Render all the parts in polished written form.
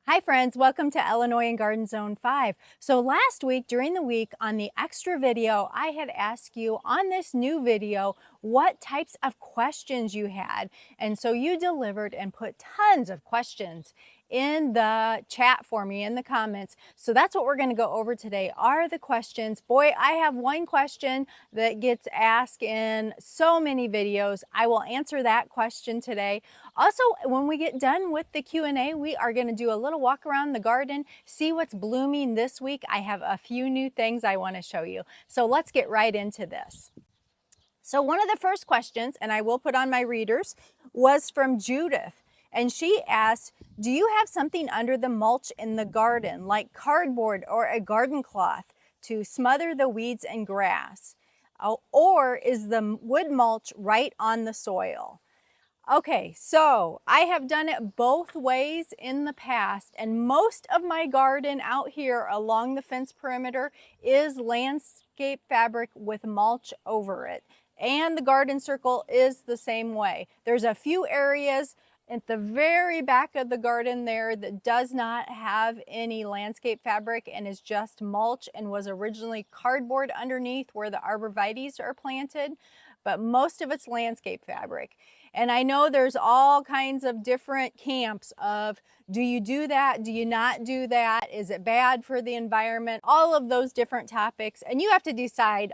Hi friends, welcome to Illinois and Garden Zone 5. So last week during the week on the extra video, I had asked you on this new video what types of questions you had. And so you delivered and put tons of questions in the chat for me in the comments. So that's what we're going to go over today are the questions. Boy, I have one question that gets asked in so many videos. I will answer that question today. Also, when we get done with the Q&A, we are going to do a little walk around the garden, see what's blooming this week. I have a few new things I want to show you. So let's get right into this. So one of the first questions, and I will put on my readers, was from Judith. And she asked, do you have something under the mulch in the garden, like cardboard or a garden cloth to smother the weeds and grass? Or is the wood mulch right on the soil? Okay, so I have done it both ways in the past, and most of my garden out here along the fence perimeter is landscape fabric with mulch over it. And the garden circle is the same way. There's a few areas at the very back of the garden there that does not have any landscape fabric and is just mulch and was originally cardboard underneath where the arborvitaes are planted, but most of it's landscape fabric. And I know there's all kinds of different camps of, do you do that? Do you not do that? Is it bad for the environment? All of those different topics. And you have to decide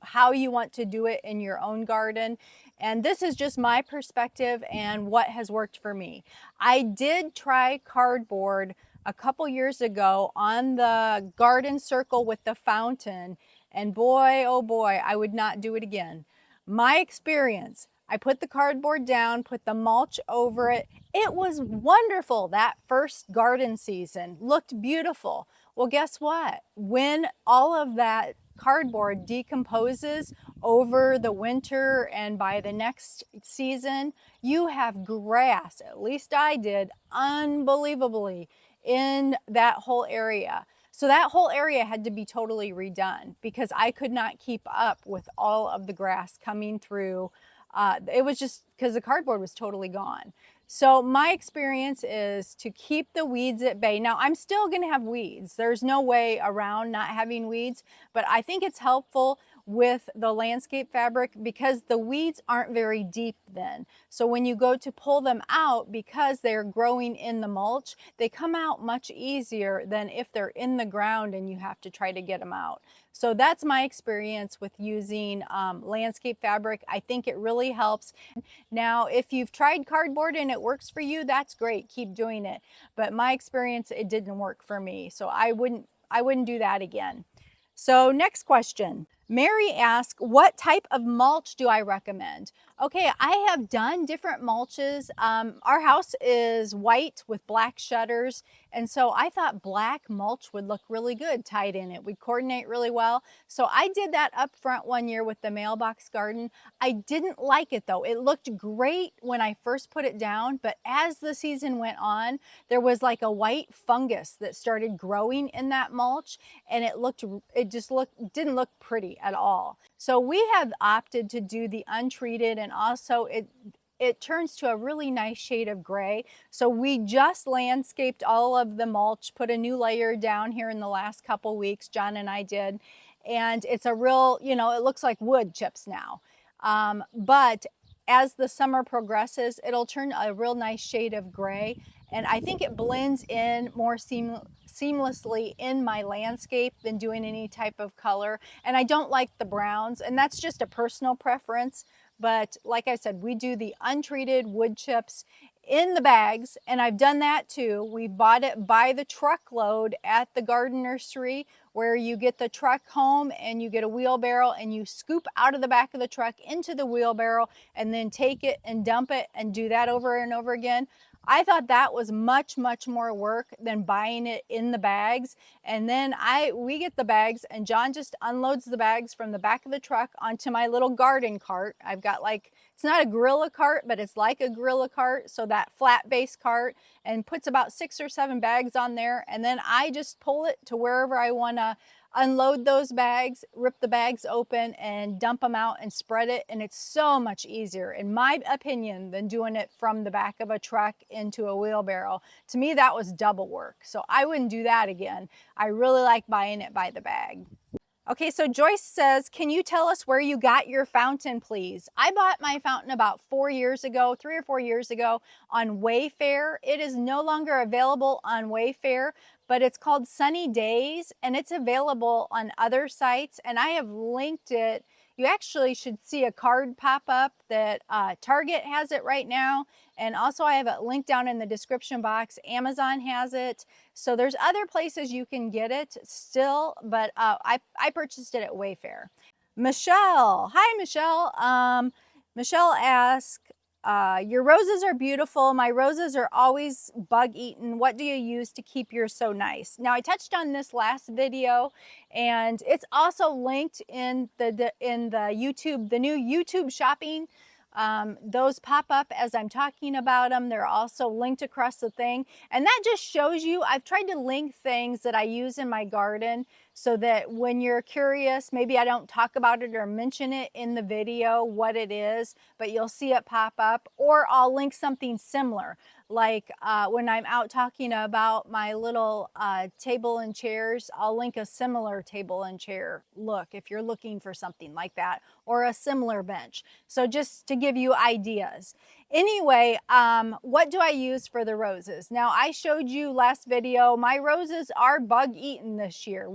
how you want to do it in your own garden. And this is just my perspective and what has worked for me. I did try cardboard a couple years ago on the garden circle with the fountain. And boy, oh boy, I would not do it again. My experience, I put the cardboard down, put the mulch over it. It was wonderful that first garden season, looked beautiful. Well, guess what? When all of that cardboard decomposes over the winter and by the next season, you have grass, at least I did, unbelievably in that whole area. So that whole area had to be totally redone because I could not keep up with all of the grass coming through. It was just because the cardboard was totally gone. So my experience is to keep the weeds at bay. Now I'm still going to have weeds. There's no way around not having weeds, but I think it's helpful with the landscape fabric because the weeds aren't very deep then. So when you go to pull them out, because they're growing in the mulch, they come out much easier than if they're in the ground and you have to try to get them out. So that's my experience with using landscape fabric. I think it really helps. Now, if you've tried cardboard and it works for you, that's great. Keep doing it. But my experience, it didn't work for me. So I wouldn't do that again. So next question. Mary asked, what type of mulch do I recommend? Okay, I have done different mulches. Our house is white with black shutters, and so I thought black mulch would look really good tied in it. We'd coordinate really well. So I did that up front one year with the mailbox garden. I didn't like it though. It looked great when I first put it down, but as the season went on, there was like a white fungus that started growing in that mulch, and it didn't look pretty at all. So we have opted to do the untreated, and also it turns to a really nice shade of gray. So we just landscaped all of the mulch, put a new layer down here in the last couple weeks, John and I did, and it's a real, it looks like wood chips now. But as the summer progresses, it'll turn a real nice shade of gray, and I think it blends in more seamlessly in my landscape than doing any type of color. And I don't like the browns, and that's just a personal preference. But like I said, we do the untreated wood chips in the bags, and I've done that too. We bought it by the truckload at the garden nursery, where you get the truck home and you get a wheelbarrow and you scoop out of the back of the truck into the wheelbarrow and then take it and dump it and do that over and over again. I thought that was much, much more work than buying it in the bags. And then we get the bags, and John just unloads the bags from the back of the truck onto my little garden cart. I've got it's not a gorilla cart, but it's like a gorilla cart. So that flat base cart, and puts about 6 or 7 bags on there. And then I just pull it to wherever I want to unload those bags, rip the bags open and dump them out and spread it. And it's so much easier, in my opinion, than doing it from the back of a truck into a wheelbarrow. To me, that was double work. So I wouldn't do that again. I really like buying it by the bag. Okay, so Joyce says, can you tell us where you got your fountain, please? I bought my fountain about 4 years ago, 3 or 4 years ago on Wayfair. It is no longer available on Wayfair, but it's called Sunny Days, and it's available on other sites, and I have linked it. You actually should see a card pop up that Target has it right now, and also I have it linked down in the description box. Amazon has it. So there's other places you can get it still, but I purchased it at Wayfair. Michelle, hi Michelle. Michelle asked, your roses are beautiful. My roses are always bug eaten. What do you use to keep yours so nice? Now I touched on this last video, and it's also linked in the YouTube, the new YouTube shopping. Those pop up as I'm talking about them. They're also linked across the thing. And that just shows you, I've tried to link things that I use in my garden so that when you're curious, maybe I don't talk about it or mention it in the video, what it is, but you'll see it pop up, or I'll link something similar. Like when I'm out talking about my little table and chairs, I'll link a similar table and chair look if you're looking for something like that, or a similar bench. So just to give you ideas. Anyway, what do I use for the roses? Now I showed you last video, my roses are bug eaten this year.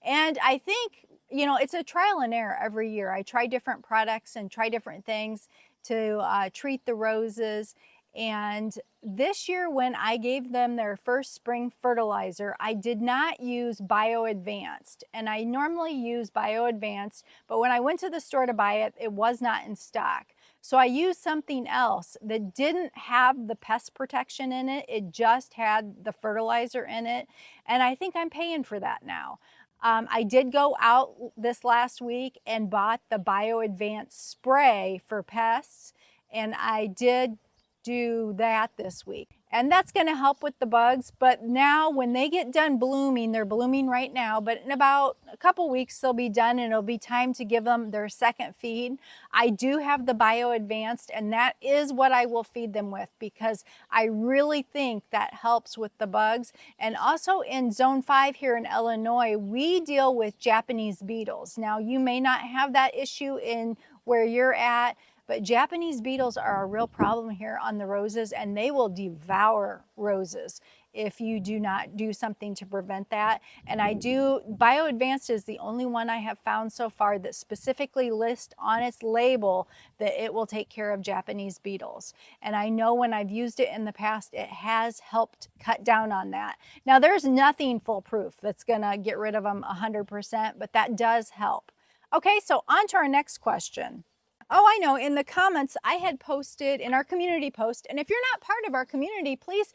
And I think, you know, it's a trial and error every year. I try different products and try different things to treat the roses. And this year when I gave them their first spring fertilizer, I did not use Bio Advanced. And I normally use Bio Advanced, but when I went to the store to buy it, it was not in stock. So I used something else that didn't have the pest protection in it. It just had the fertilizer in it. And I think I'm paying for that now. I did go out this last week and bought the Bio Advanced spray for pests, and I did do that this week. And that's going to help with the bugs. But now when they get done blooming, they're blooming right now, but in about a couple weeks they'll be done and it'll be time to give them their second feed. I do have the Bio Advanced, and that is what I will feed them with because I really think that helps with the bugs. And also in Zone 5 here in Illinois, we deal with Japanese beetles. Now you may not have that issue in where you're at, but Japanese beetles are a real problem here on the roses, and they will devour roses if you do not do something to prevent that. And Bio Advanced is the only one I have found so far that specifically lists on its label that it will take care of Japanese beetles. And I know when I've used it in the past, it has helped cut down on that. Now there's nothing foolproof that's gonna get rid of them 100%, but that does help. Okay, so on to our next question. Oh, I know, in the comments I had posted in our community post, and if you're not part of our community, please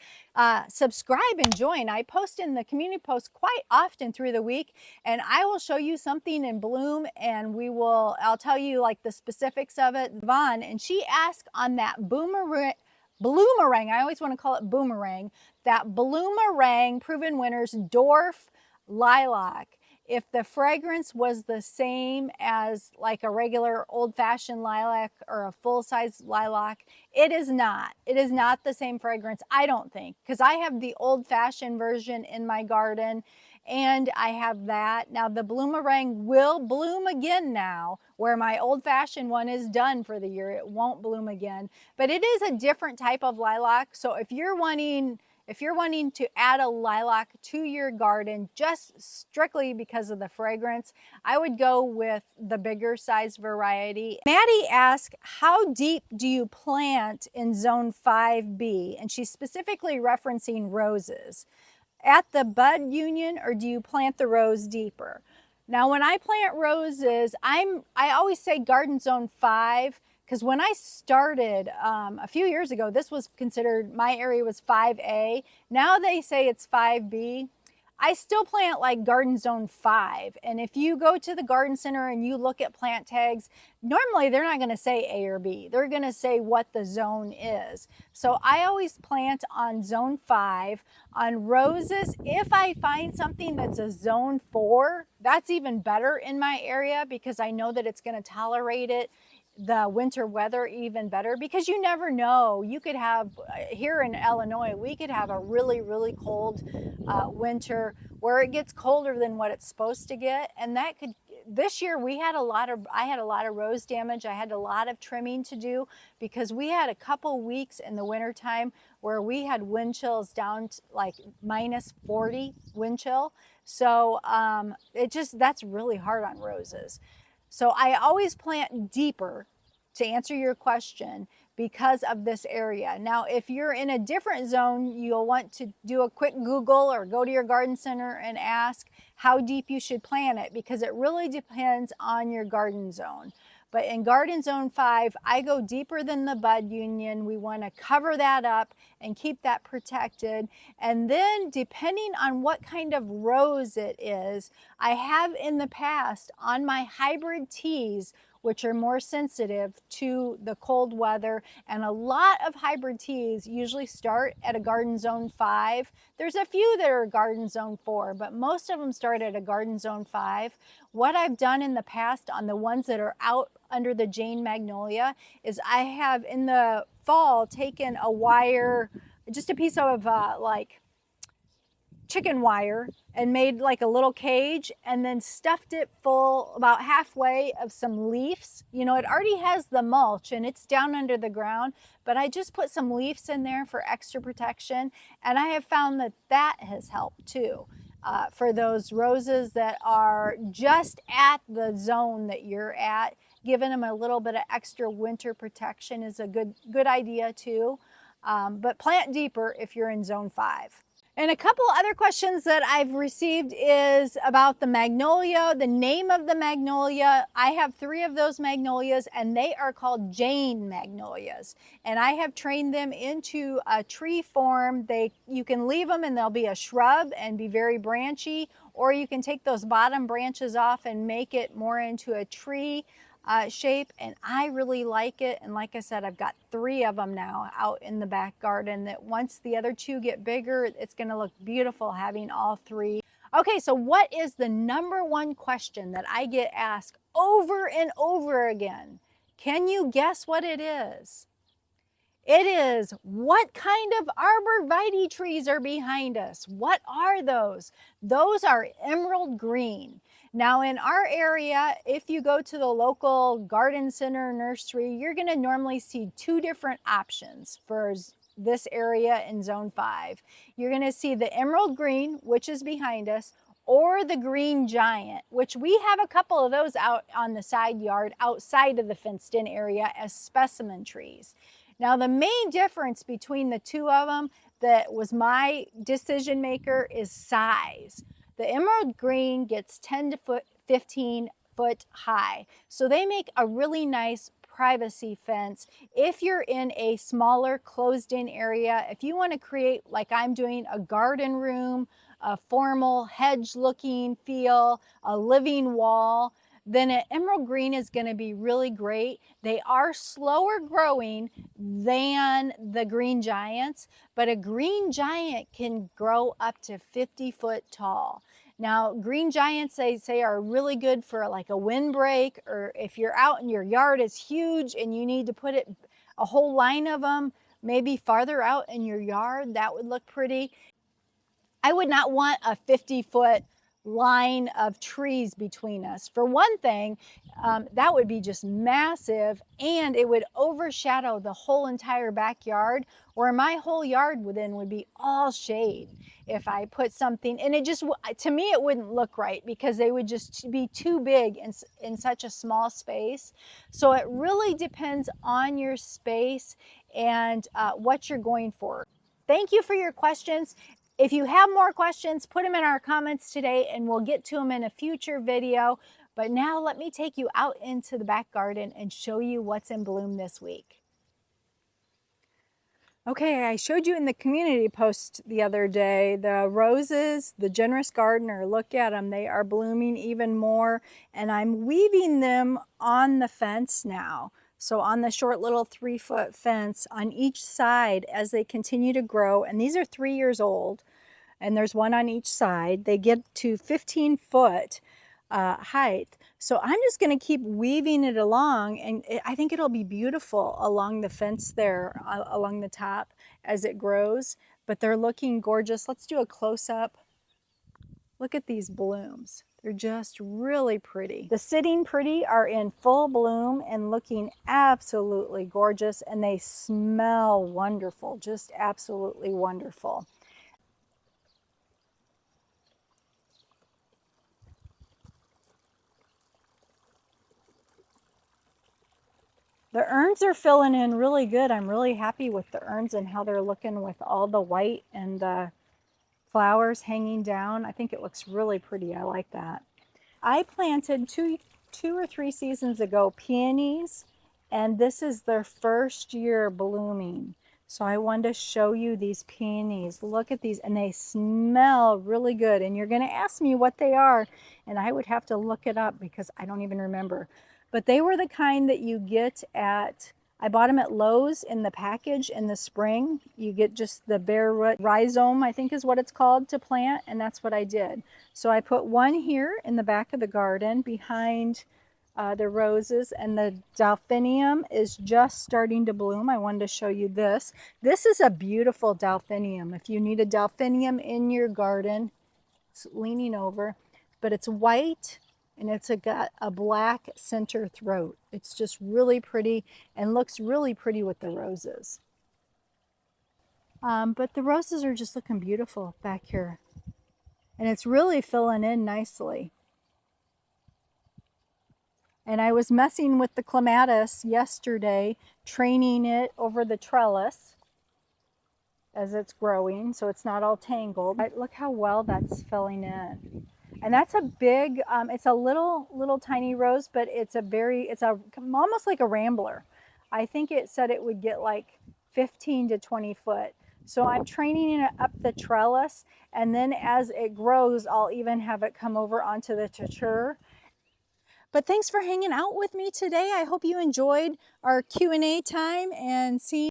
subscribe and join. I post in the community post quite often through the week, and I will show you something in bloom, and I'll tell you like the specifics of it. Vaughn, and she asked on that bloomerang, I always want to call it boomerang, that bloomerang Proven Winners Dwarf Lilac, if the fragrance was the same as like a regular old-fashioned lilac or a full-size lilac. It is not. It is not the same fragrance, I don't think, because I have the old-fashioned version in my garden, and I have that. Now the bloomerang will bloom again now, where my old-fashioned one is done for the year. It won't bloom again, but it is a different type of lilac. So if you're wanting to add a lilac to your garden just strictly because of the fragrance, I would go with the bigger size variety. Maddie asked, how deep do you plant in Zone 5B? And she's specifically referencing roses. At the bud union, or do you plant the rows deeper? Now when I plant roses, I always say garden zone 5, because when I started a few years ago, this was considered, my area was 5A. Now they say it's 5B. I still plant like garden zone 5. And if you go to the garden center and you look at plant tags, normally they're not going to say A or B. They're going to say what the zone is. So I always plant on zone 5. On roses, if I find something that's a zone 4, that's even better in my area because I know that it's going to tolerate it, the winter weather, even better, because you never know. You could have, here in Illinois, we could have a really, really cold winter where it gets colder than what it's supposed to get. And that could, this year I had a lot of rose damage. I had a lot of trimming to do because we had a couple weeks in the wintertime where we had wind chills down to like -40 wind chill. So that's really hard on roses. So I always plant deeper, to answer your question, because of this area. Now, if you're in a different zone, you'll want to do a quick Google or go to your garden center and ask how deep you should plant it, because it really depends on your garden zone. But in garden zone 5, I go deeper than the bud union. We want to cover that up and keep that protected. And then depending on what kind of rose it is, I have in the past on my hybrid teas, which are more sensitive to the cold weather. And a lot of hybrid teas usually start at a garden zone 5. There's a few that are garden zone 4, but most of them start at a garden zone 5. What I've done in the past on the ones that are out under the Jane Magnolia is I have in the fall taken a wire, just a piece of like chicken wire, and made like a little cage and then stuffed it full about halfway of some leaves. You know, it already has the mulch and it's down under the ground, but I just put some leaves in there for extra protection. And I have found that that has helped too. For those roses that are just at the zone that you're at, giving them a little bit of extra winter protection is a good idea too. But plant deeper if you're in zone 5. And a couple other questions that I've received is about the magnolia, the name of the magnolia. I have 3 of those magnolias and they are called Jane magnolias. And I have trained them into a tree form. You can leave them and they'll be a shrub and be very branchy, or you can take those bottom branches off and make it more into a tree shape, and I really like it. And like I said, I've got 3 of them now out in the back garden that once the other 2 get bigger, it's going to look beautiful having all 3. Okay, so what is the #1 question that I get asked over and over again? Can you guess what it is? It is, what kind of arborvitae trees are behind us? What are those? Those are emerald green. Now in our area, if you go to the local garden center nursery, you're going to normally see 2 different options for this area in zone 5. You're going to see the emerald green, which is behind us, or the green giant, which we have a couple of those out on the side yard outside of the fenced in area as specimen trees. Now the main difference between the 2 of them that was my decision maker is size. The emerald green gets 10 to 15 foot high. So they make a really nice privacy fence. If you're in a smaller closed in area, if you want to create, like I'm doing, a garden room, a formal hedge looking feel, a living wall, then an emerald green is going to be really great. They are slower growing than the green giants, but a green giant can grow up to 50 foot tall. Now, green giants, they say, are really good for like a windbreak, or if you're out and your yard is huge and you need to put a whole line of them, maybe farther out in your yard, that would look pretty. I would not want a 50-foot line of trees between us. For one thing, that would be just massive, and it would overshadow the whole entire backyard, where my whole yard would be all shade if I put something, and it just, to me, it wouldn't look right because they would just be too big in such a small space. So it really depends on your space and what you're going for. Thank you for your questions. If you have more questions, put them in our comments today and we'll get to them in a future video. But now let me take you out into the back garden and show you what's in bloom this week. Okay, I showed you in the community post the other day, the roses, the generous gardener, look at them. They are blooming even more, and I'm weaving them on the fence now. So on the short little 3-foot fence on each side as they continue to grow, and these are 3 years old, and there's one on each side. They get to 15 foot height. So I'm just going to keep weaving it along, and I think it'll be beautiful along the fence there, along the top as it grows. But they're looking gorgeous. Let's do a close-up. Look at these blooms. They're just really pretty. The Sitting Pretty are in full bloom and looking absolutely gorgeous, and they smell wonderful, just absolutely wonderful. The urns are filling in really good. I'm really happy with the urns and how they're looking with all the white and the flowers hanging down. I think it looks really pretty. I like that. I planted two or three seasons ago peonies, and this is their first year blooming. So I wanted to show you these peonies. Look at these, and they smell really good. And you're going to ask me what they are, and I would have to look it up because I don't even remember. But they were the kind that you get at, I bought them at Lowe's in the package in the spring. You get just the bare root rhizome, I think is what it's called, to plant, and that's what I did. So I put one here in the back of the garden behind the roses, and the delphinium is just starting to bloom. I wanted to show you this. This is a beautiful delphinium. If you need a delphinium in your garden, it's leaning over, but it's white and it's got a black center throat. It's just really pretty and looks really pretty with the roses. But the roses are just looking beautiful back here, and it's really filling in nicely. And I was messing with the clematis yesterday, training it over the trellis as it's growing so it's not all tangled. Look how well that's filling in. And that's a big, it's a little tiny rose, but it's almost like a rambler. I think it said it would get like 15 to 20 foot. So I'm training it up the trellis, and then as it grows, I'll even have it come over onto the tour. But thanks for hanging out with me today. I hope you enjoyed our Q&A time and seeing